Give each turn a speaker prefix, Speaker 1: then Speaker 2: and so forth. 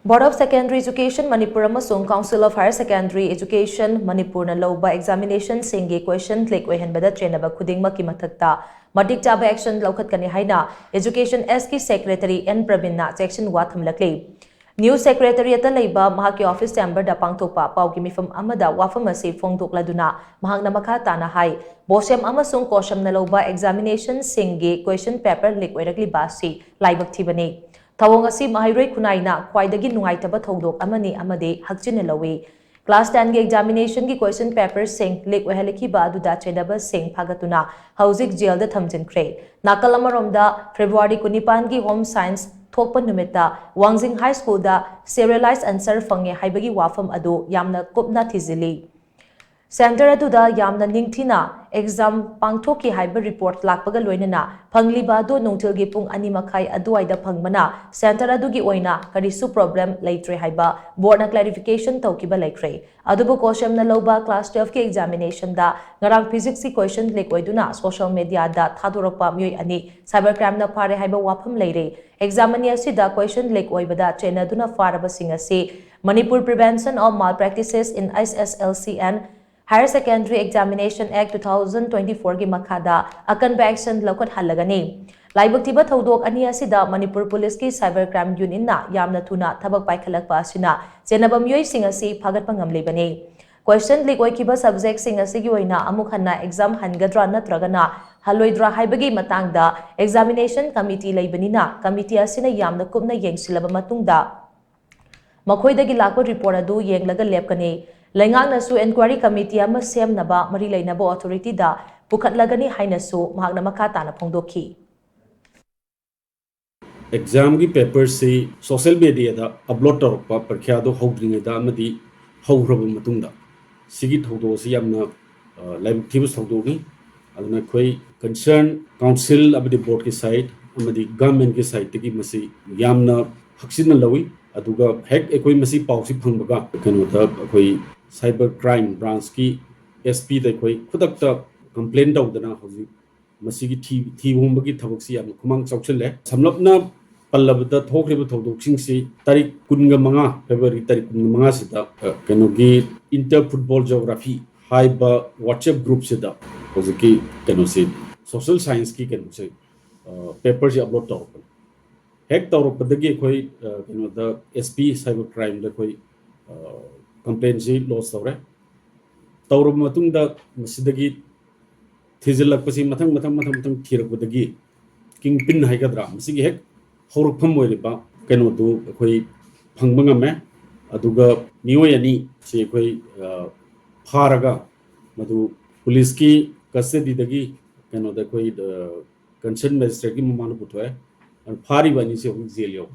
Speaker 1: Board of Secondary Education Manipur amasung Council of Higher Secondary Education Manipur na lauba examination singi question click oihenbada trainaba khudingmaki mathakta madik chaba action laukhatkani haina Education S ki Secretary N Pravin na section wa thamlakli. New Secretariat leiba mahaki office chamber da pangthokpa paugi mifam amada wafam ase phongdokladuna mahangna makha tana hai bosem amasung kosham na lauba examination singi question paper leak oirakli basi laibak thibani. Thawong asi mahairoi kunaina khwaidagi nungaitaba thodok amani amade hakchina lawi class 10 ge examination gi question paper sing leak oihaliki ba aduda chenaba sing phagatuna hauzik jail da thamjinkhre nakal amaromda February 19 gi home science thokpa numita Wangjing High School da serialized answer fange haibagi wafam adu yamna kupna thizili Center aduda yamna ningthina exam pangthoki haiba report lakpaga loinana phangliba do nongthilgi pung ani makhai aduaida phangmana center adugi oina karisu problem leitre haiba board na clarification tawkiba laikre adubu kosham na loba class 12 ki examination da ngarang physics ki question leak oiduna social media da thadorokpa myoi ani cybercrime na phare haiba wafam leire examini asida question leak oibada chenaduna faraba singasi Manipur Prevention of Malpractices in SSLCN Higher Secondary Examination Act 2024 gi makhada akanba action laukat halagani laibak thiba thodok ani asida Manipur Police ki cybercrime unit na yamna thuna thabak paikhalakpa asina chenabam yoi sing asi phagatpa ngamlebani question leak oikiba subject sing asi gi oina amuk hanna exam hangadra natragana haloidra haibagi matangda examination committee leibanina committee asina yamna kupna yengsilaba matungda makhoidagi lakpa report adu yenglaga lepkani Lengang inquiry committee ama semnaba mari leinaba authority da pukhatlagani hainasu mahakna makata na phongdokhi
Speaker 2: exam gi paper se social media da upload torpa parkya do howdring da amadi howraba matungda sigi thodo si yamna live thibus thodo gi aduna khoi concern council abdi board ki side amadi government ki side gi masi yamna haksin lawi aduga hek ekoi masi pausi phangbaga kanu da khoi cyber crime branch ki SP da khoi khudak ta complaint dawdana hoji masigi thi humbagi thabak si yam khumang chauchile samlapna pallabda thokriba thodok sing si tarik 15 February tarik 15 sida kanu gi inter football geography haiba WhatsApp group sida hoji ki kanu si social science ki kanu se paper ji upload tawp hek tawrop padagi khoi kanu da SP cyber crime da khoi complaint ji loss tawre tawrop matungda masidagi thizilakpasi mathang thirakudagi kingpin haigadra masigi hek horukpham oiriba keno du khoi phangbangame aduga nioi ani se khoi pharaga madu police ki custody dagi keno da khoi concern magistrate ki mamanu puthoe and phari bani se jail yo